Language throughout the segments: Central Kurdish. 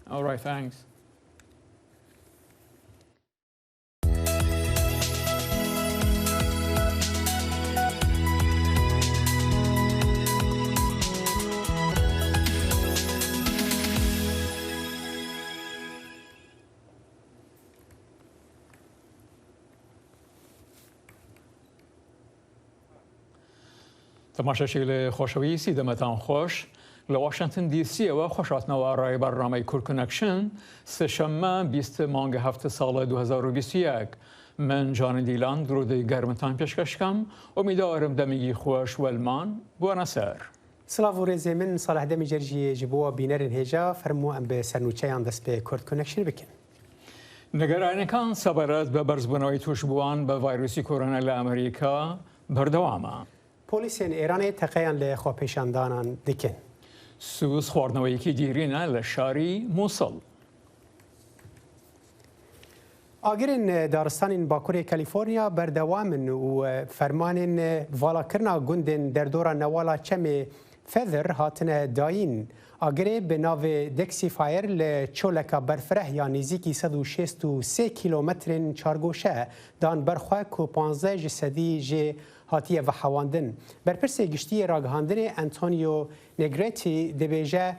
All right, thanks. تەماشەچی خۆشەویستی دەمەتان خۆش لە واشنگتن دیسیەوە خۆشاتنەوە ڕای بەرنامەی کورد کنەکشن سێشەممە 20 مانگە هەفتە ساڵە 2021 من جان دیلان درودەی گەرمتان پێشکەشکەم ئومیدوارم دەمێکی خۆش وەلمان بوونە سەر. سلااو و ڕێزێ من ساڵح دەمی جەرجی ji بۆ بینەرن هێژا فەرموو ئەم بە سەرنوچەیان دەست پێ کورد کنەکشن بکەن. نگەرانەکان سەبارەت بە بەرزبوونەوەی توشبووان بە ڤایرۆسی کۆرۆنا لە ئەمریکا بەردەوامە. پۆلیسێن ئێرانێ تەقەیان لە خۆپێشاندانان دکن. سووس خواردنەوەیەکی دیرینە لە شاری مووسڵ. ئاگرên دارستانên Bakurê Kalîforniya berdewamın û fermanên valakirina gundên derdora newala çemê Feather hatine dayîn. Agirê bi navê Dixie Fire li çoleka berfireh ya nêzîkî 163 kilometrên çargoşe dan berxwe ku 15 ji sedî jê hatiye vehewandin. Berpirsê giştiyê ragihandinê Antonio Negretti dibêje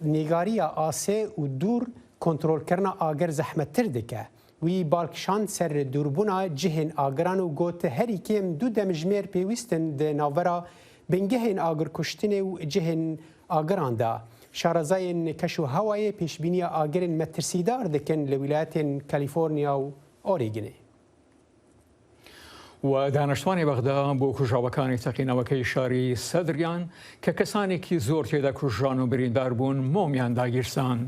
nîgariya asê û dûr kontrolkirina agir zehmettir dike. Wî balkişand ser dûrbûna cihên agiran û got herî kêm du demijmêr pêwîstin di navbera bingehên agirkuştinê û cihên agiran da. Şarazayên keş û hewayê pêşbîniya agirên metirsîdar dikin li wilayetên Kalîforniya û Oregonê. و دانشتوانی بەغدا بۆ کوژاوەکانی تەقینەوەکەی شاری سەدریان کە کەسانێکی زۆر تێدا کوژران و بریندار بوون مۆمیان داگیرسان.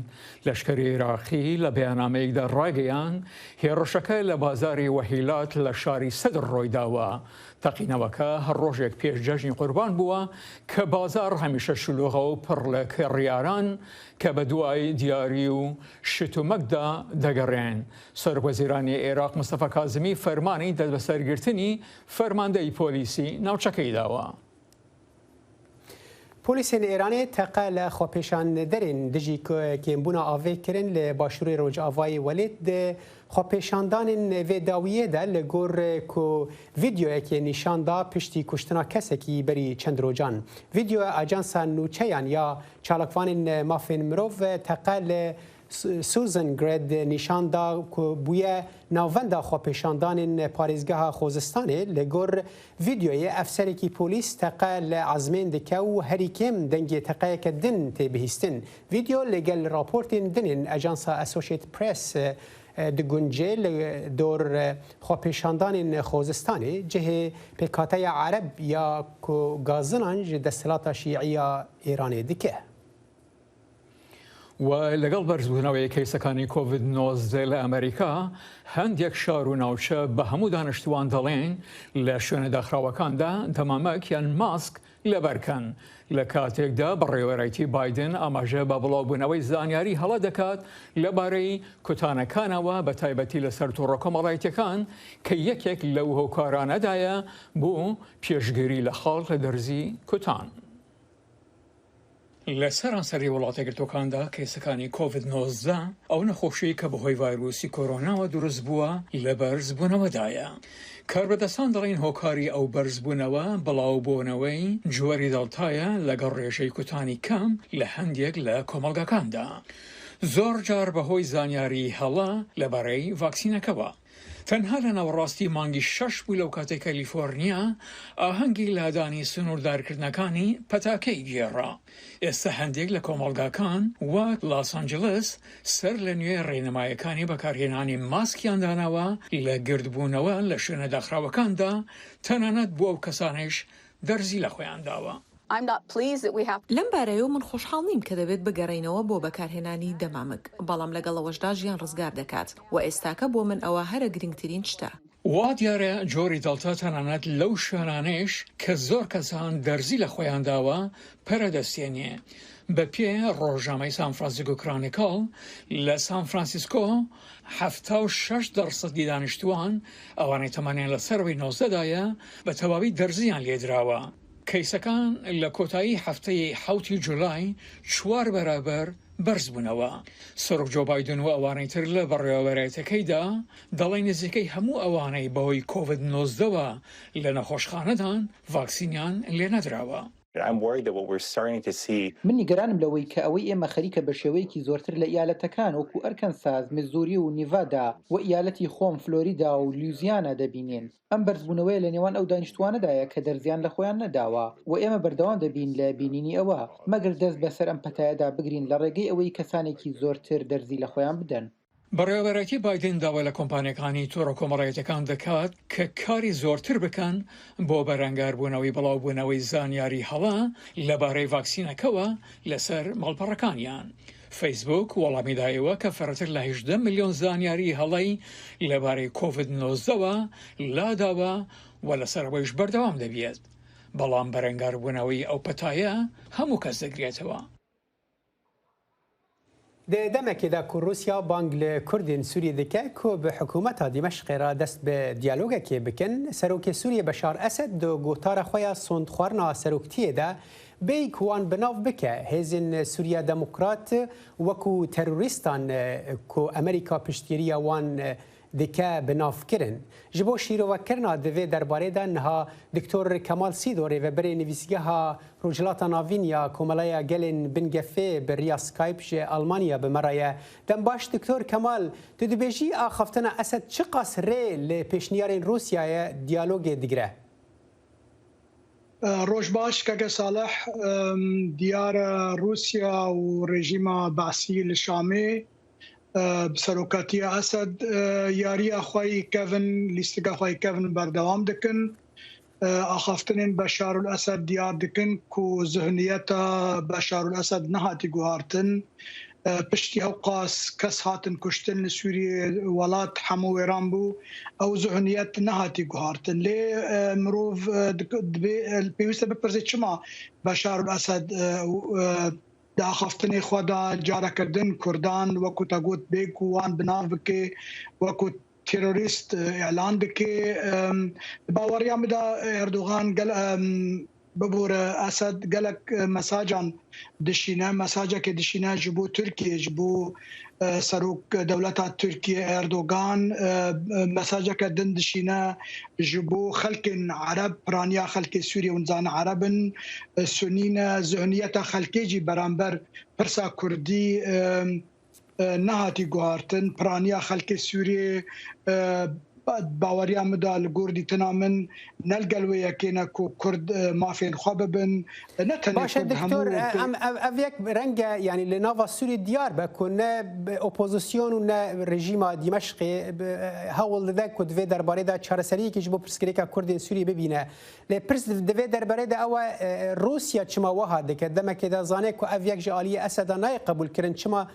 لەشکری عێراقی لە بەیاننامەیەکدا ڕاگەیان هێڕەشەکە لە بازاری وەهیلات لە شاری سەدر ڕۆیداوە. تەقینەوەکە هەر ڕۆژێک پێش جەژنی قوربان بووە کە بازار هەمیشە شلوغە و پڕ لە کێڕیاران کە بە دوای دیاری و شتومەکدا دەگەڕێن. سەرۆکوەزیرانی عێراق مستەفا کازمی فەرمانی دەستبەسەرگرتنی فەرماندەی پۆلیسی ناوچەکەی داوە. پۆلیسên Îranê teqe li xwepêşanderên dijî kêmbûna avê kirin li başûrê Rojavayê Welêt di xwepêşandanên vê dawiyê de li gor ku vîdeoyekê nîşan da piştî kuştina kesekî berî çend rojan. Vîdeoya ajansa nûçeyan ya çalakvanên mafên mirov teqe li Susan Gred nîşan da ku bûye navbenda xwepêşandanên parêzgeha Xozistanê li gor vîdeoyê efserekî polîs teqe li ezmên dike û herî kêm dengê teqeyeke din tê bihîstin. Vîdeo li gel raportên dinên ajansa Associated Press digunce li dor xwepêşandanên Xozistanê cihê pêkhateya Ereb ya ku gazinan ji desthilata şîîya Îranê dike. و لەگەڵ بەرزبوونەوەی کەیسەکانی کۆڤید-19 لە ئەمریکا هەندێک شار و ناوچە بە هەموو دانیشتوان دەڵێن لە شوێنە داخراوەکاندا دەمامەک یان ماسک لەبەرکەن. لە کاتێکدا بەڕێوەرایەتی بایدن ئاماژە بە بڵاوبوونەوەی زانیاری هەڵە دەکات لەبارەی کوتانەکانەوە بە تایبەتی لەسەر تووڕە کۆمەڵایەتیەکان کە یەکێک لەو هۆکارانەدایە بۆ پێشگیری لە خاڵ لە دەرزی کوتان. لە سەرانسەری وڵاتە گرتوەکاندا کەیسەکانی کۆڤید-19 ئەو نەخۆشیی کە بەهۆی ڤایرۆسی کۆرۆناوە دروست بووە لە بەرزبوونەوەدایە. کاربەدەستان دەڵێن هۆکاری ئەو بەرزبوونەوە بڵاوبوونەوەی جووەری دەڵتایە لەگەڵ ڕێژەی کوتانی کەم لە هەندێک لە کۆمەڵگەکاندا. زۆر جار بەهۆی زانیاری هەڵە لەبارەی ڤاکسینەکەوە. تەنها لە ناوەڕاستی مانگی 6 بوو لەو کاتێک کالیفۆرنیا ئاهەنگی لادانی سنووردارکردنەکانی پەتاکەی گێڕا. ئێستا هەندێک لە کۆمەڵگاکان وەک لاس ئانجلس سەر لە نوێ ڕێنمایەکانی بەکارهێنانی ماسکیان داناوە لە گردبوونەوە لە شوێنە داخراوەکاندا تەنانەت بۆ ئەو کەسانش دەرزی لە خۆیان داوە. لەم بارەیە من خۆشحاڵ نیم کە دەبێت بگەڕێنەوە بۆ بەکارهێنانی دەمامک بەڵام لەگەڵەوەشدا ژیان ڕزگار دەکات و ئێستاکە بۆ من ئەوە هەرە گرنگترین شتە. وا دیارە جۆری دڵتا تەنانەت لەو شوێنانەش کە زۆر کەسان دەرزی لە خۆیان داوە پەرەدەستێنێ. بە پێ ڕۆژنامەی سان فرانسیسکۆ کرۆنیکڵ لە سان فرانسیسکۆ 76% دانیشتوان ئەوانەی تەمەنیان لە سەرەوەی 19دایە بە تەواوی دەرزیان لێدراوە. کەیسەکان لە کۆتایی هەفتەی 7 جولای 4 بەرابەر بەرز بوونەوە. سەرۆک جۆ بایدن و ئەوانەی تر لە بەڕێوەبەرێتەکەیدا دەڵێن نزیکەی هەموو ئەوانەی بەهۆی کۆڤید-19ەوە لە نەخۆشخانەدان ڤاکسینیان لێ نەدراوە. من نیگەرانم لەوەی کە ئەوەی ئێمە خەریکە بە شێوەیەکی زۆرتر لە ئیالەتەکان وەکو ئەرکەنساس، میزوری و نیڤادا و ئیالەتی خۆم فلۆریدا و لیوزیانە دەبینین. ئەم بەرزبوونەوەی لە نێوان ئەو دانیشتوانەدایە کە دەرزیان لە خۆیان نەداوە و ئێمە بەردەوام دەبین لە بینینی ئەوە مەگەر دەست بەسەر ئەم پەتایەدا بگرین لە ڕێگەی ئەوەی کەسانێکی زۆرتر دەرزی لە خۆیان بدەن. بەڕێوەبەرەتی بایدن داوا لە کۆمپانیەکانی تۆڕە کۆمەڵایەتەکان دەکات کە کاری زۆرتر بکەن بۆ بەرەنگاربوونەوەی بڵاوبوونەوەی زانیاری هەڵا لەبارەی ڤاکسینەکەوە لەسەر ماڵپەڕەکانیان. فەیسبوک وەڵامی دایەوە کە فەرەتر لە 18 ملیۆن زانیاری هەڵەی لەبارەی کۆڤید-19ەوە لاداوە و لەسەرەوەیش بەردەوام دەبێت. بەڵام بەرەنگاربوونەوەی ئەو پەتایە هەموو کەس دەگرێتەوە. دەمەکێدا کو رووسیا بانگ لە کوردین سووریە دەکە کۆ بە حکوومەتا دیمەشقێرا دەست بە دیالۆگەکێ بکەن سەرۆکی سووریە بەشار ئەسەد دو گۆتارە خۆیان سۆندخواردنا سەرۆکتیەدا بەیک وان بناو بکە هێزن سووریا دەموکرات وەکو تەروریستان کۆ ئەمریکا پشتگیریە وان دکه بنافکرن جبو شیروکرنا دوی درباره دنها دکتور کمال سیدوری و بری نویسگه ها روجلات ناوینیا کوملای گلین بنگفه بریا سکایپ ج آلمانیا بمرایه دم باش دکتور کمال تو دبیجی آخفتنا اسد چه قصره لپیشنیارین روسیا دیالوگ دیگره روش باش که صالح دیار روسیا و رژیم بعثی لشامی بسروکاتی اسد یاری اخوای کوین لیستگاه اخوای کوین بردوام دکن اخافتنین بشار الاسد دیار دکن کو ذهنیت بشار الاسد نهاتی گوهارتن پشتی اوقاس کس هاتن کشتن سوریه ولات حمو ایران بو او ذهنیت نهاتی گوهارتن لی مروف پیوسته بپرزید چما بشار الاسد داخفتنی خدا جاره کردن کردان وکو تاگوت بیک وان بناو بکه وکو تروریست اعلان بکه باوریا مدا اردوغان گل ببور اسد گلک مساجان دشینه مساجه که دشینه جبو ترکیه جبو سروک دولت ترکیه اردوغان مساجه که دن دشینه جبو خلق عرب پرانیا خلق سوریه ونزان عربن سنین ذهنیت خلقی جی برانبر پرسا کردی نهاتی گوهارتن پرانیا خلق سوریه باوریا مدال گوردی تنامن نلقلوی یکینا کو کرد مافین خوابن نتنی باشه دکتور ام یک رنگ یعنی لناوا سوری دیار بکن نه اپوزیسیون و نه رژیم دمشق هول ذاك کد و درباره دا چارەسەری کی جبو پرسکریکا کردین سوری ببینه لپرس دو درباره دا او روسیا چما وها دک دمک دا زانه کو اف یک جالی اسد نه قبول کردن چما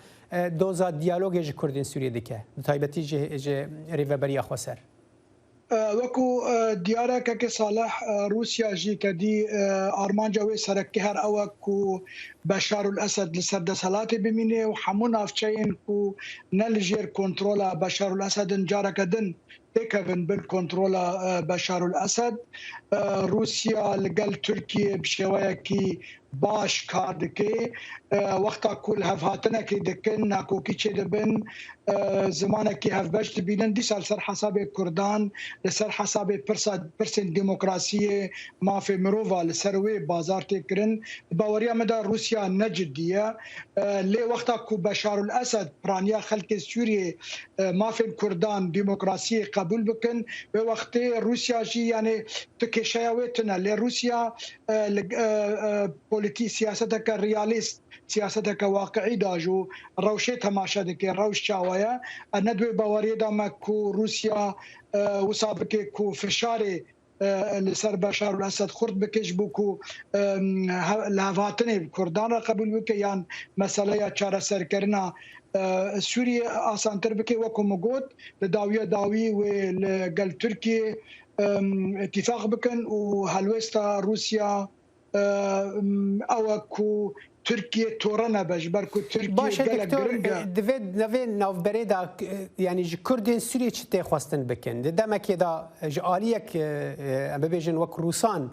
دوزا دیالوگ ج کردین سوریه دکه تایبتی ج ریوبریا خسر وکو دیاره که صالح روسیا جی کدی آرمانجا و سرکی هر او کو بشار الاسد لسرد سلات بمینه و همون افچین کو نلجیر کنترول بشار الاسد انجاره کدن تکون بن کنترول بشار الاسد روسیا لگل ترکیه بشویه کی باش کار دکه وقتا کل هفهاتنه که دکن ناکو کی چه دبن زمانه که هف بشت بینن دی سال سر حساب کردان لسر حساب پرسن دموکراسی مافی مروفا لسروی بازار تکرن باوریا مدار روسیا نجدیه لی وقتا کو بشار الاسد پرانیا خلق سوریه مافی کردان دموکراسی قبول بکن به وقت روسیا جی یعنی تکشیویتنا لی روسیا پولیتی سیاستك رياليست سياستك واقعي داجو روشه تماشا دكي روش شاوية الندوي باوري دامكو روسيا وسابكي كو فشاري لسر بشار الاسد خرد بكش بوكو لهفاتني كردان قبول بك يعني مسألة چارة سركرنا سوريا آسانتر بكي وكو مقود لداوية داوي ولقل تركيا اتفاق بكن وهلوستا روسيا او کو ترکیه تورنه بجبرکو ترکیه باشه دکتور دوید نوین نوبریدا یعنی کردین سوریه چه خواستن بکن دمکی دا جالیک ام ببیجن وک روسان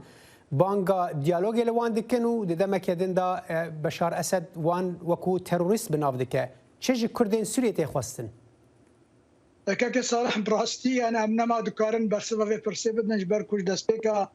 بانگا دیالوگ لوان دکن و ددمک دا بشار اسد وان وکو تروریست بناف دکه چه کردین سوریه تخواستن؟ که صالح براستی انا امنما دکارن برسبب فرسی بدنج برکوش دست بکا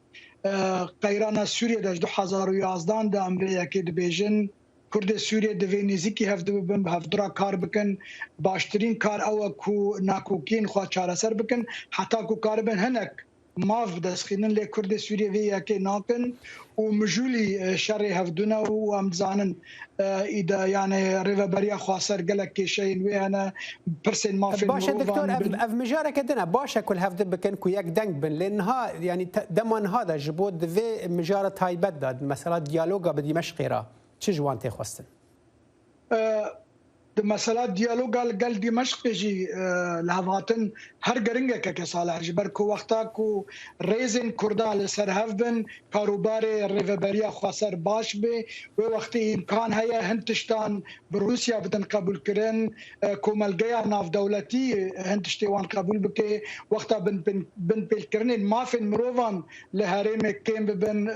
قیران سوریه داشت 2011 دا امریکا که دبیجن کرد سوریه دوی نزیکی هفته ببن به هفته کار بکن باشترین کار او کو ناکوکین خوا چاره سر بکن حتی کو کار بن هنک ماف دسخینن لی کرد سوریه وی که ناکن و مجولی شر هفدونه و امزانن ایدا یعنی ریوبریا خاصر گلک که شین وی انا پرسن مافین باشه دکتور اف مجاره کدنا باشه کل هفته بکن کو یک دنگ بن لانها يعني دمان هذا جبود في مجاره تایبت داد مثلا دیالوگا به دمشق را چه جوان تخواستن مثلا دیالوگ قال دمشق جي لهواتن هر گرنگه که صالح جبر کو وقتا کو ریزن کردال سرهف بن کاروبار ریوبریا خاصر باش به و وقتی امکان هيا هندشتان بروسيا بدن قبول کرن کو ملګیا ناف دولتي هندشتوان قبول بك وقتا بن بالکرن مافن مروان لهرم کم بن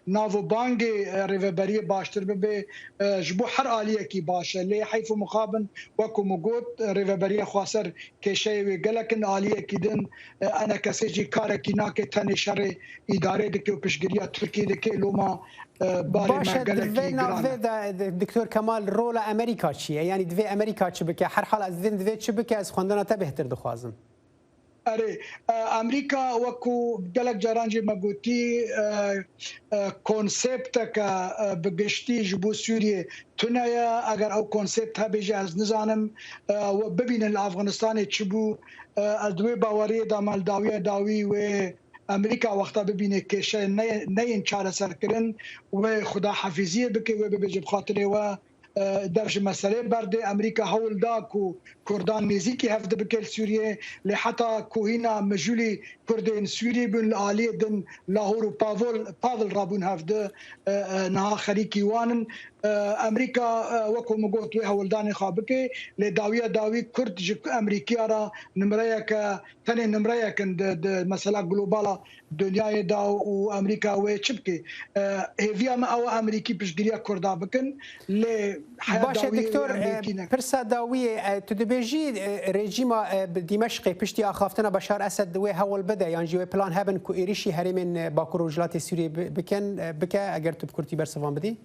نافو بانگ ریوبریا باشتر به جبو هر عالیه کی باشه لی حيف مقابل وكو موجود ريفبريه خاصر كشي وقالكن عاليه كيدن انا كسجي كاركي ناكي تاني شر اداره دكي وبشغريا تركي دكي لوما باري ما قالكي دكتور كمال رولا امريكا شي يعني دفي امريكا تشبكه هر حال از دين دفي تشبكه از خوندنا بهتر دخوازم اره امریکا وکو گلک جرانجی مگوتی کنسپت که بگشتی جبو سوریه تنایا اگر او کنسپت ها بیجی از نزانم و ببینن افغانستان چبو ادوی باوری دا مالداوی داوی و امریکا وقتا ببینه که شای نین چاره سر کرن و خدا حافظیه بکه و ببیجب خاطره و درش مسئله برده امریکا هول دا کو کردان نزیکی هفته بکل سوریه لحتا کوهینا مجولی کردین سوریه بن عالی دن لاهور و پاول رابون هفته نها خریکی وانن امریکا وکو مگوت و هولدان خابکه لداویه داوی کرد جک امریکا را نمره که تنه نمره کن مثلا گلوبالا دنیای دا و امریکا و چبکه هیویا ما او امریکی پشگیریا کردا بکن ل باشه دکتور پرسا داوی تو دبیجی رژیم دمشق پشتی اخافتنا بشار اسد و هول بده یعنی جو پلان هبن کو ایریشی هرمن باکور وجلات سوریه بکه اگر تو بکرتی برسوان بدی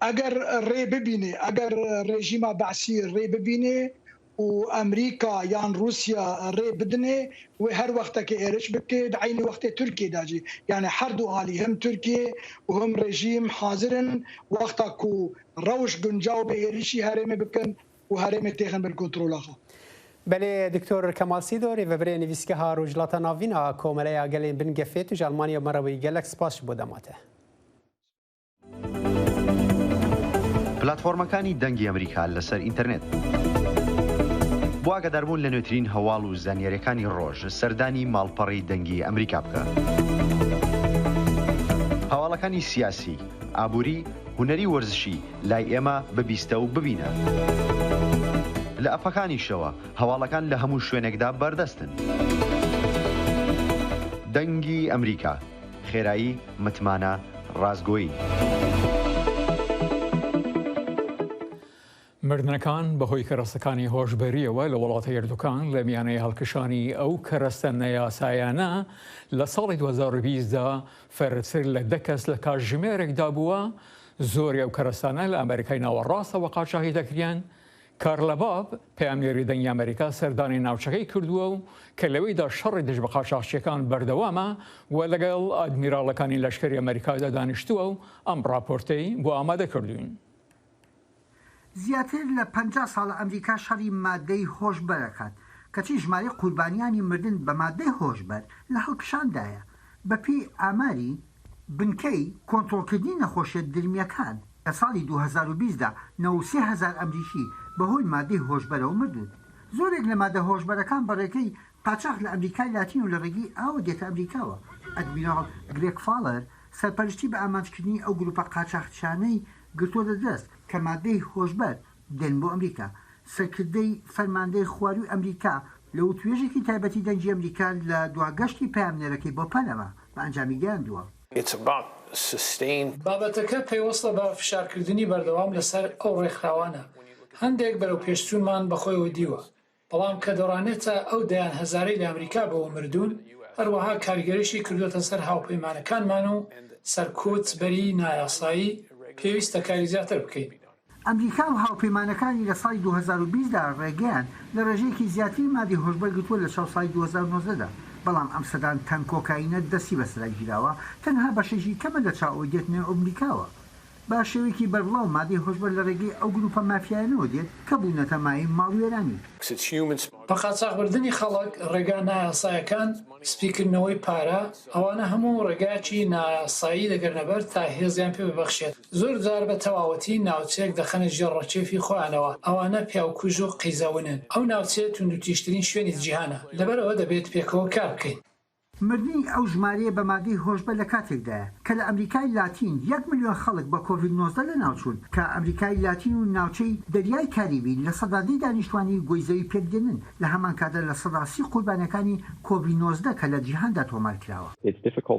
اگر ری ببینه اگر رژیم بعثی ری ببینه و امریکا یا روسیا ری بدنه و هر وقت که ایرش بکه دعین وقت ترکیه داجی یعنی هر دو عالی هم ترکیه و هم رژیم حاضرن وقتا کو روش گنجاو به ایریشی هرم بکن و هرم تیغن بالکنترول آخا بله دکتر کمال سیدوری و برای نویسکه ها روجلاتا ناوینا کومله اگلین بنگفت و جالمانیا مروی گلک سپاس بودماته پلتفۆرمەکانی دەنگی ئەمریکا لەسەر ئینتەرنێت بۆ ئاگاداربوون لە نوێترین هەواڵ و زانیاریەکانی ڕۆژ سەردانی ماڵپەڕی دەنگی ئەمریکا بکە. هەواڵەکانی سیاسی، ئابووری، هونەری وەرزشی لای ئێمە ببیستە و ببینە. لە ئەپەکانیشەوە هەواڵەکان لە هەموو شوێنێکدا بەردەستن. دەنگی ئەمریکا، خێرایی، متمانە، ڕازگۆیی. مردنەکان بەهۆی کەرەستەکانی هۆشبەریەوە لە وڵاتە یەردووکان لە میانەی هەڵکشانی ئەو کەرەستە نەیاسایانە لە ساڵی 2020دا فەرتر لە 10 کەس لە کاتژمێرێکدا بووە زۆری ئەو کەرەستانە لە ئەمریکای ناوەڕاستەوە قاچاغی دەکرێن. کارلەباب پەیامێری دەنگی ئەمریکا سەردانی ناوچەکەی کردووە و کە لەوەیدا شەڕی دژ بە قاچاقچیەکان بەردەوامە و لەگەڵ ئادمیراڵەکانی لەشکری ئەمریکادا دانیشتووە و ئەم راپۆرتەی بۆ ئامادە کردوین. زیاتر لە 50 ساڵە ئەمریکا شەڕی مادەی هۆشبەر دەکات کەچی ژمارەی قوربانیانی مردن بە مادەی هۆشبەر لە هەڵکشاندایە. بەپێی ئاماری بنکەی کۆنتڕۆڵکردنی نەخۆشیە دڵمیەکان لە ساڵی 2020دا 93,000 ئەمریکی بەهۆی مادەی هۆشبەرەوە مردون. زۆرێک لە مادە هۆشبەرەکان بەڕێکەی قاچاق لە ئەمریکای لاتین و لە ڕێگەی ئاوە دێتە ئەمریکاوە. ئەدمیراڵ گرێگ فاڵەر سەرپەرشتی بە ئامانجکردنی ئەو گروپە قاچاقچیانەی گرتووە دەست کە مادەی هۆشبەر دێن بۆ ئەمریکا. سەرکردەی فەرماندەی خواروی ئەمریکا لە وتوێژێکی تایبەتی دەنگی ئەمریکا لە دواگەشتی پامنێرەکەی بۆ پەنەما بە ئەنجامی گەیاندووە. بابەتەکە پێوەستە بە فشارکردنی بەردەوام لەسەر ئەو ڕێکخراوانە. هەندێک بەرەو پێشچوونمان بەخۆیەوە دیوە، بەڵام کە دەڕانێتە ئەو دەیان هەزارەی لە ئەمریکا بەوە مردوون، هەروەها کاریگەریشی کردوتە سەر هاوپەیمانەکانمان و سەرکۆچبەری نایاسایی پێویستە کاری زیاتر بکەین. ئەمریکا و هاوپەیمانەکانی لە ساڵی 2020دا ڕێگەیان لە ڕێژەیەکی زیاتری مادی هۆشبەر گرتووە لە شەو ساڵی 2019دا، بەڵام ئەم سەدان تەن کۆکاینە دەستی بەسەرای گیراوە تەنها بەشێکی کەمە لە چاوەوە دێتنێ ئەمریکاوە. با شێوەیەکی بەربڵاو مادی هۆشبەر لە ڕێگەی ئەو گروپە مافیایانەوە دێت کە بوونەتە مای ماڵوێرانی. بە قاچاغبردننی خەڵک ڕێگا نایاسایەکان، سپیکردنەوەی پارە، ئەوانە هەموو ڕێگاکی نایاسایی دەگەرنەبەر تا هێزیان پێ ببەخشێت. زۆر جار بە تەواوەتی ناوچەیەک دەخەنە ژێر ڕەچێفی خۆیانەوە، ئەوانە پیاوکوژ و قیزەونن. ئەو ناوچێت توندوتیشترین شوێنی جیهانە، لەبەرەوە دەبێت پێکەوە کار بکەین. مردنی ئەو ژمارەیە بە مادەی هۆشبەر لە کاتێکدایە کە لە ئەمریکای لاتین 1 ملیۆن خەڵک بە کۆڤید-19 لە ناوچوون، کە ئەمریکای لاتین و ناوچەی دەریای کاریبی لە سەدادەی دانیشتوانی گۆیزەوی پێکدێنن، لە هەمان کاتدا لە سەدا 30 قوربانیەکانی کۆڤید-19 کە لە جیهاندا تۆمار کراوە.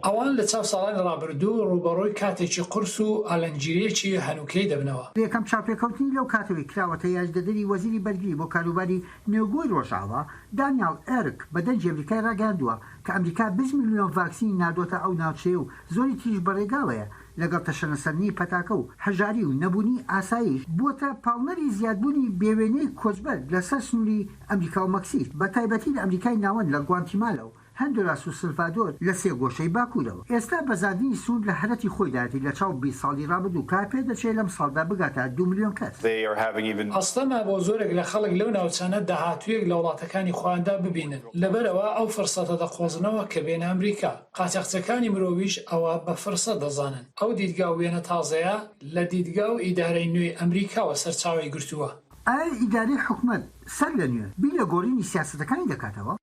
ئەوان لە چاو ساڵانی ڕابردوو ڕوبەڕۆی کاتێکی قورس و ئالەنگیرەیەکی هەنووکەی دەبنەوە. یەکەم چاوپێکەوتنی لەو کاتەوەی کراوەتە یاژدەدەری وەزیری بەرگری بۆ کاروباری نێوگۆی ڕۆژاوە دانیال ئێرک بە دەنجی ئەمریکای ڕاگەاندووە کە ئەمریکا 20 ملیۆن ڤاکسین نادۆتە ئەو ناوچەیە و زۆری تریش بەڕێگاوەیە لەگەڵ تەشەنەسەرنی پەتاکە و هەژاری و نەبوونی ئاسایش بووەتە پاڵنەری زیادبوونی بێوێنەی کۆچبەر لەسەر سنووری ئەمریکا و مەکسیک، بە تایبەتی لە ئەمریکای ناوەند لە گوانتیمالە و هەندوراس و سلڤادۆر لە سێ گۆشەی باکوورەوە. ئێستا بەزاردنی سوود لە هەرەتی خۆیداتی لە چاو 20 ساڵی ڕابردوو کار پێ دەچێت لەم ساڵدا بگاتە 2 ملیۆن کەس. ئەستەما بۆ زۆرێک لە خەڵک لەو ناوچانە داهاتوویەک لە وڵاتەکانی خۆیاندا ببینن، لەبەرەوە ئەو فرسەتە دەخۆزنەوە کە بێنە ئەمریکا. قاچاقچەکانی مرۆڤیش ئەوە بە فرسەت دەزانن. ئەو دیدگا و وێنە تازەیە لە دیدگا و ئیدارەی نوێی ئەمریکاوە سەرچاوی گرتووە. ئایا ئیدارەی حکومەت سەر لە نوێ بیر لە گۆڕینی سیاسەتەکانی دەکاتەوە؟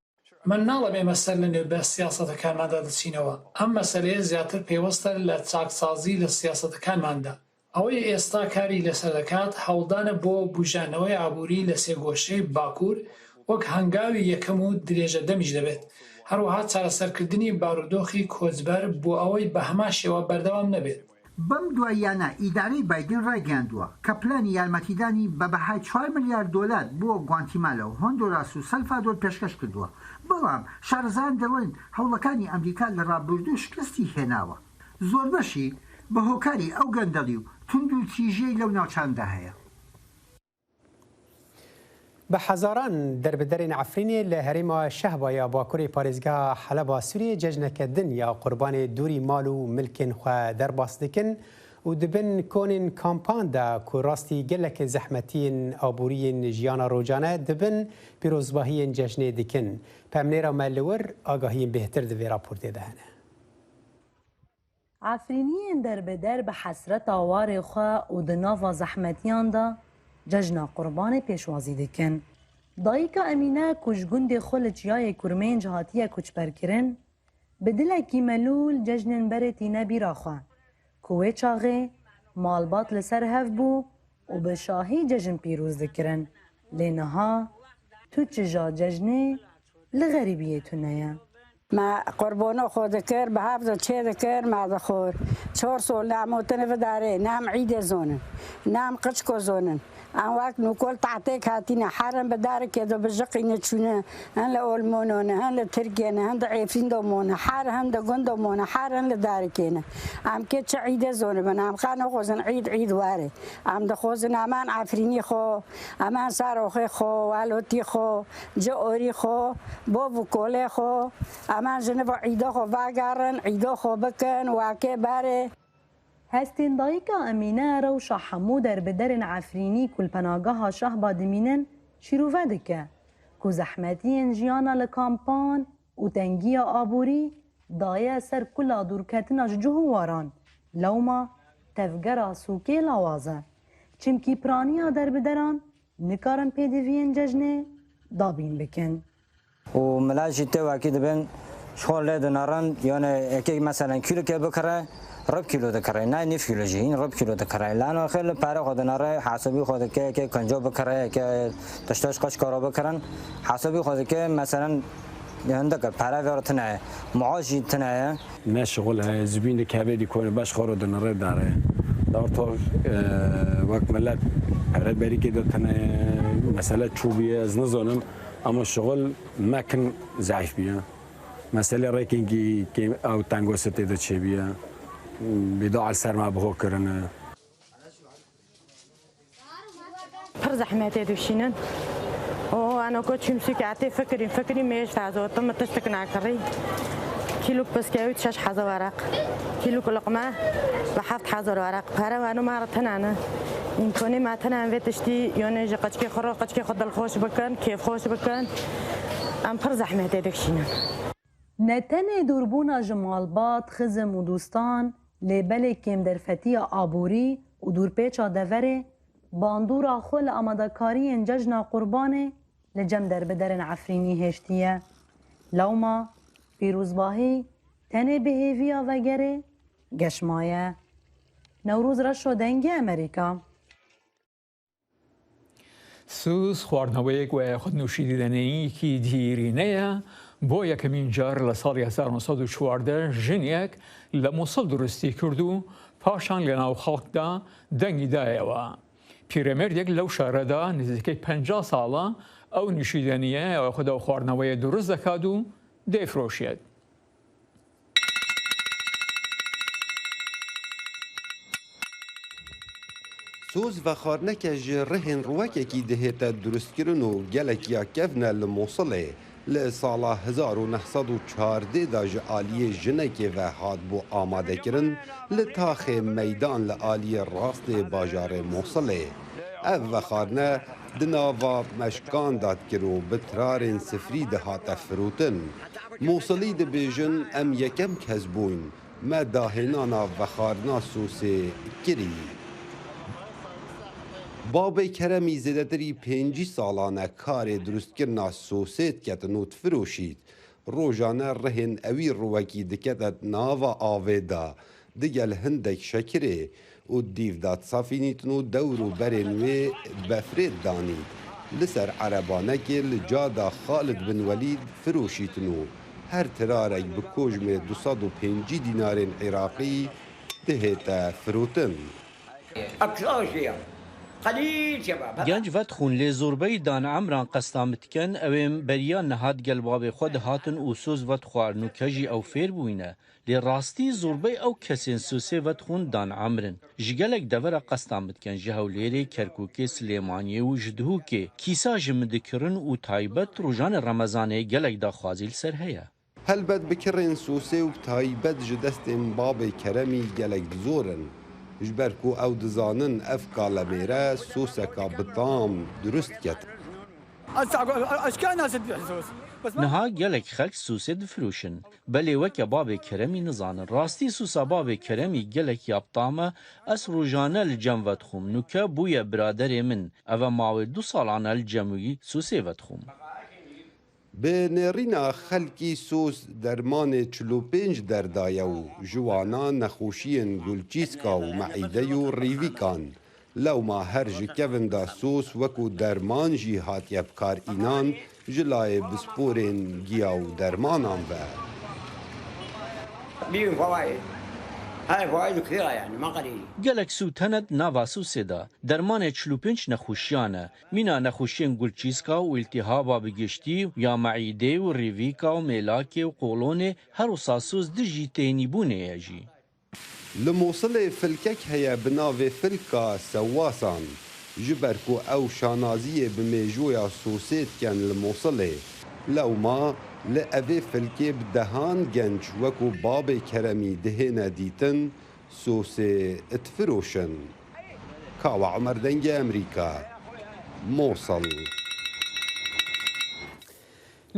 من ناڵەمێ مەسەر لە نوێ بە سیاسەتەکانماندا دەچینەوە. ئەم مەسەلەیە زیاتر پێوەستە لە چاکسازی لە سیاسەتەکانماندا. ئەوەی ئێستا کاری لەسەر دەکات هەوڵدانە بۆ بوژانەوەی ئابووری لە سێگۆشەی باکوور وەک هەنگاوی یەکەم و درێژە دەمیش دەبێت. هەروەها چارەسەرکردنی بارودۆخی کۆچبەر بۆ ئەوەی بە هەما شێوە بەردەوام نەبێت. بەم دواییانە ئیدارەی بایدن ڕایگەاندووە کە پلانی یارمەتیدانی بە بەهای 4 ملیارد دۆلار بۆ گوانتیمالە و هۆندوراس و سەلڤادۆر پێشکەش کردووە، بەڵام شارەزان دەڵێن هەوڵەکانی ئەمریکا لە ڕابردوو شکستی هێناوە. زۆر بەشی بە هۆکاری ئەو گەندەڵی و تونند و تیژەی لەو ناوچاندا هەیە. بە حەزاران دەربدەرێن عەفرینێ لە هەرێما شەهبا باکووری پارێزگا حەلەبا سووریە جەژنەکە دن یا قوربانê دووری مال و milkên xwe derbas dikin û dibin konên kampan de ku rastî gelekî zehmetiyên aboriyên jiyana rojane dibin pîrozbahiyên cejnê dikin. Pemnêra me li wir agahiyên bêhtir di vê raportê de hene. عفرینیên derbeder bi hesreta warê xwe û di nava zehmetiyan de cejna qurbanê pêşwazî dikin. Dayîka Emîne ku ji gundê xwe li çiyayê Kurmênc hatiye koçberkirin, bi dilekî melûl cejnên berê tîne bîra xwe ku wê çaxê malbat li ser hev bû û bi şahî cejn pîroz dikirin. Lê niha tu çija cejnê li xerîbiyê tune ye. ما قربانو خود کر به هفت چه دکر ما دخور 4 سال ناموتن و داره نام عید زونن نام قشکو زونن آن وقت نکول تعطیه کاتینه حرم بداره که دو بجقی نچونه هن لولمونه هن لترکیه هن ضعیفین دومونه حر هن دگون دومونه حر هن لداره کینه ام که چه عید زونه من ام خانه خوزن عید واره ام دخوزن امان عفرینی خو امان ساروخی خو والوتی خو جوری خو بابو کوله خو امان جنب عیدا خو واگرن عیدا خو بکن واکه باره هستین دایکا امینه روشا حمو دربدرن عفرینی کل پناگاها شهبا دمینن شیروه دکه که زحمتین جیانا لکامپان و تنگی آبوری دایه سر کلا دورکتنا جهواران لوما تفگرا سوکه لوازه چمکی پرانیا دربدران نکارن پیدوین ججنه دابین بکن و ملاجی تو اکی دبن شغل دنارن یعنی اکی مثلا کیلو که بکره رب کیلو دکره نه 9 کیلو جین رب کیلو دکره لانه خیلی پاره خود نره حسابی خود که کنجا بکره که تشتاش قش کارا بکرن حسابی خود که مثلا عندك البارا تنعي معاشي تنعي ما شغلها زبين كابيدي كون باش خرج النهار داره دارتو وقت ملت هرد بري كده تنعي مسألة شوبية زنزونم اما الشغل ما كان ضعيف بيها مسألة ريكينجي كي او تانغو ستي ده شي بيها بيضاع السر ما بهو كرنا فرزح ما تدوشينن أنا كنت شمسي كعتي فكري ماش تعزو تم تشتكن عكري كيلو بسكويت شاش حزو ورق كيلو لقمة بحفت حزو ورق فرا وأنا ما عرفتن أنا يمكنني ما تنا بتشتي يعني قدكي خرو قدكي خد الخوش بكن كيف خوش بكن أم فرزح ما تدوشينن نتنه دوربونا جمالبات خزم و دوستان لبل کم درفتیا آبوری و دورپیچا دوره باندورا خل آمادکاری ججنا قربانه لجم در بدرن عفرینی هشتیه لوما پیروزباهی تنه بهیویا وگره گشمایه نوروز را شدنگ امریکا سوز خواردنەوەیەک و خودنووشی دیدەنەیەکی دیرینەیە بۆ یەکەمین جار لە ساڵی 1940 ژنێک لە مووسڵ دروستی کرد و پاشان لە ناو خەڵکدا دەنگی دایەوە. پیرەمێردێک لەو شارەدا نزیکەی 50 ساڵە ئەو نوشیدەنیە ئەوە خوددا و خواردنەوەیە دروست دەکات و دەیفرۆشێت. سوز و خارنەکە ji rihên rûwekekî dihête durustkirin û gelekiya kevne li Mosulê li sala 1914 da ji aliyê jinekê ve hat bû amadekirin li taxê meydan li aliyê rastê bajarê Mosulê. Ev vexarne di nava meşkan datkir û bi tirarên sifrî dihate firûtin. Mosulî dibêjin em yekem kes bûn me dahênana vexarna Sûsê kirî. Babê Keremî zêdetirî 5 salane karê durustkirina sosê diketin û difirûşît. Rojane rihên ewî rûwekî dikete nava avê da digel hindek şekirê û dîv da safînîtin û dewr û berên wê befrê danît. Li ser erebanekê li cada Xalid bin Welîd firûşîtin û her tirarek bi kojmê 250 dînarên Iraqî dihête firûtin. گنج فتخون لی زوربی دان عمران قستامتکن اویم بریا نهاد گلباب خود هاتن و سوز وت خوارنو کجی او فیر بوینه لی راستی زوربی او کسین سوسی فتخون دان عمرن جگلک دور قستامتکن جهولیری کرکوکی سلیمانی و جدهوکی کیسا جمدکرن و تایبت روزان رمضان گلک دا خوازیل سر هیا هلبت بکرین سوسی و تایبت جدستین باب کرمی گلک زورن جبر کو او دزانن اف کالمێرە سوسەکە بتام دروست کەت. نها gelek xelk sûsê difirûşin. Belê weke babê Keremî nizanin. Rastî sûsa babê Keremî gelek yaptame ez rojane li cem vedixwim. Nûke bûye biraderê min. Ev mawê 2 salan li cemûyî sûsê vedixwim. Bi nêrîna xelkî sûs dermanê 45 derdaye û ji wana nexweşiyên gulçîska û meîde û rîvîkan. Lewma her ji kevin da sûs wekû derman jî hatiye bikarînan ji layê bisporên giya û dermanan ve. Gelek sû tenet nava sûsê da. Dermanê 45 nexweşiyan e. Mîna nexweşiyên gulçîska û îltihaba bi giştî ya meîdê û rîvîka û mêlakê û qolonê her wisa sûs di jî tênîbûnê ye jî. Li Mosulê filkek heye bi navê filka Sewasan. Ji ber ku ew şanaziyê bi mêjoya sosê dikin li Mosulê. Lewma li evê filkê bi dehan genç wekû babê Keremî dihêne dîtin sosê difirûşin. Kawa Emer dengê Emerîka Mosul.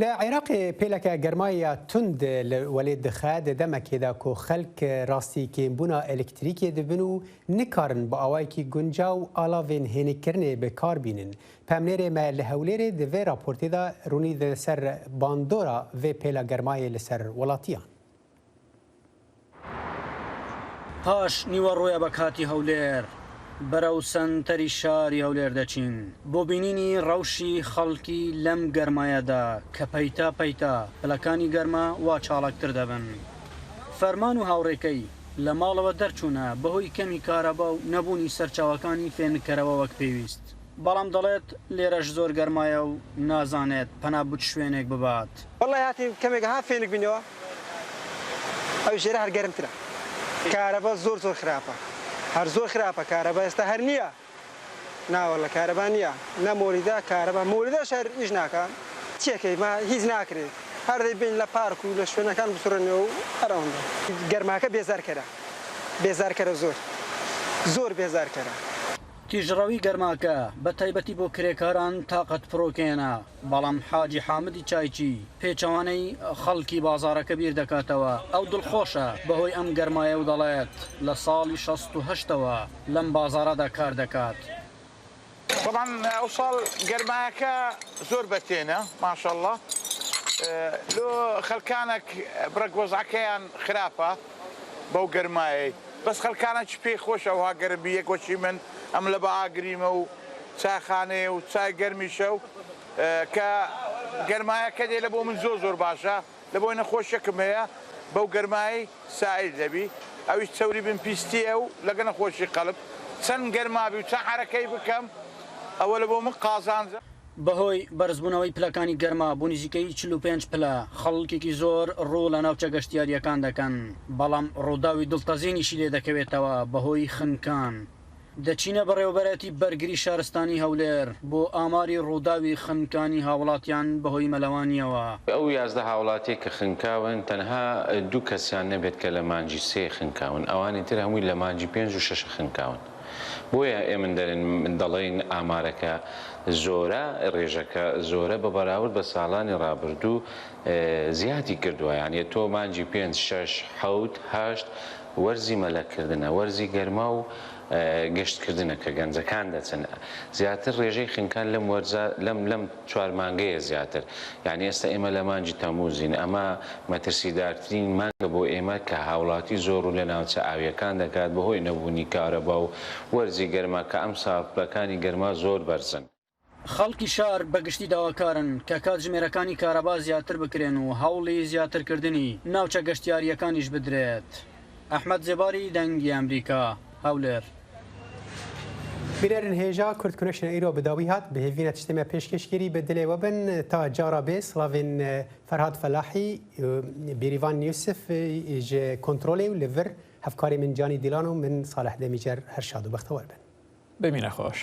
لە عێراقی پێلەکە گەرمایە تند وەلێ دخە دەمەکێدا کۆ خەلک ڕاستی کێمبوونا ئەلکتریکێ دەبن و نکارن بە ئاوایکی گونجا و ئالاڤێن هێنێکردنێ بەکار بینن. پەمنێرێ مە لە هەولێرێ دەوێ راپۆرتێدا ڕوونی لەسەر باندۆرا vê پێلە گەرمایە لەسەر وڵاتیان. پاش نیوە ڕۆیە بە کاتی هەولێر بەرەو سنتەری شاری هەولێر دەچین بۆ بینینی ڕەوشی خەڵکی لەم گەرمایەدا کە پەیتا پەیتا پلەکانی گەرمە وا چاڵکتر دەبن. فەرمان و هاوڕێکەی لە ماڵەوە دەرچوونە بەهۆی کەمی کارەبا و نەبوونی سەرچاوەکانی فێنکەرەوە وەک پێویست. بەڵام دەڵێت لێرەش زۆر گەرمایە و نازانێت پەنابوت شوێنێک ببات. وڵی هاتی کەمێک ها فێنک بینەوە ئەو ژێرە هەر گەرمترە. کارەبا زۆر خراپە. هەر زۆر خراپە کارەبا ئێستا هەر نییە. ناوەڵە کارەبا نییە. نە مۆریدا کارەبا مۆریدا شەر هیچ ناکە. چیەکەی ما هیچ ناکرێت. هەر دەبین لە پارک و لە شوێنەکان بسوڕێنەوە و هەرەوەندا. گەرماکە بێزارکەرە. بێزارکەرە زۆر بێزارکەرە. تیژڕەوی گەرماکە بە تایبەتی بۆ کرێکاران تاقەت پرۆکێنە، بەڵام حاجی حامدی چایچی پێچەوانەی خەڵکی بازارەکە بیر دەکاتەوە. ئەو دڵخۆشە بەهۆی ئەم گەرمایە و دەڵێت لە ساڵی 68ەوە لەم بازارەدا کار دەکات. طبعا ئەو ساڵ گەرمایەکە زۆر بەتێنە ماشەڵڵا لۆ خەلکانێک بڕگۆزعەکەیان خراپە بەو گەرمایەی بەس خەلکانە چ پێی خۆش ئەوها گەرمبی یەکۆچی من ئەم لە بە ئاگریمە و چاخانەیە و چای گەرمیشە و کە گەرمایەکە دێ لە بۆ من زۆر باشە لە بۆی نەخۆشیەکەم هەیە بەو گەرمایی سائل دەبی ئەویش چەوری بن پیستیە و لەگە نەخۆشی قەڵب چەند گەرمابی و چەند حرەکەی بکەم ئەوە لە بۆ من قازانجە. بەهۆی بەرزبوونەوەی پلەکانی گەرما بۆ نزیکەی 45 پلە خەڵکێکی زۆر ڕوو لە ناوچە گەشتیاریەکان دەکەن، بەڵام ڕووداوی دڵتەزێنیشی لێ دەکەوێتەوە بەهۆی خنکان. دەچینە بەڕێوەبەرەتی بەرگری شارستانی هەولێر بۆ ئاماری ڕووداوی خنکانی هاوڵاتیان بەهۆی مەلەوانیەوە. ئەو 11 هاوڵاتی کە خنکاون تەنها 2 کەسیان نەبێت کە لە مانجی 3 خنکاون، ئەوانی تر هەمووی لە مانجی 5 و 6 خنکاون. بۆیە ئێمە من دەڵێن ئامارەکە زۆرە ڕێژەکە زۆرە بە بەراورد بە ساڵانی ڕابردوو زیاتی کردووە، یانێ تۆ مانجی 5 6 7 8 وەرزی مەلەکردنە وەرزی گەرما و گەشتکردنە کە گەنجەکان دەچن زیاتر ڕێژەی خنکان لەم وەرزە لەم 4 مانگەیە زیاتر، یعنی ئێستا ئێمە لە مانجی تەموزین ئەمە مەترسیدارترین مانگە بۆ ئێمە کە هاوڵاتی زۆر و لە ناوچە ئاویەکان دەکات بەهۆی نەبوونی کارەبا و وەرزی گەرما کە ئەم ساڵپلەکانی گەرما زۆر بەرزن. خەڵکی شار بەگشتی داواکارن کە کاتژمێرەکانی کارەبا زیاتر بکرێن و هەوڵی زیاترکردنی ناوچە گەشتیاریەکانیش بدرێت. ئەحمەد زێباری دەنگی ئەمریکا هەولێر. بیرەرن هێژا کورتکونشنە ئیرۆ بداوی هات بهێڤینە تشتێمە پێشکەشگیری بە دلێوە بن تا جارا بێ سڵاوێن فەرهاد فەلاحی بیریڤان یوسف ژ کۆنترۆلێ و لەڤر هەفکاری من جانی دیلان و من ساڵح دەمیجەر هەر شاد و بەختەوەر بن. بمینە خۆش.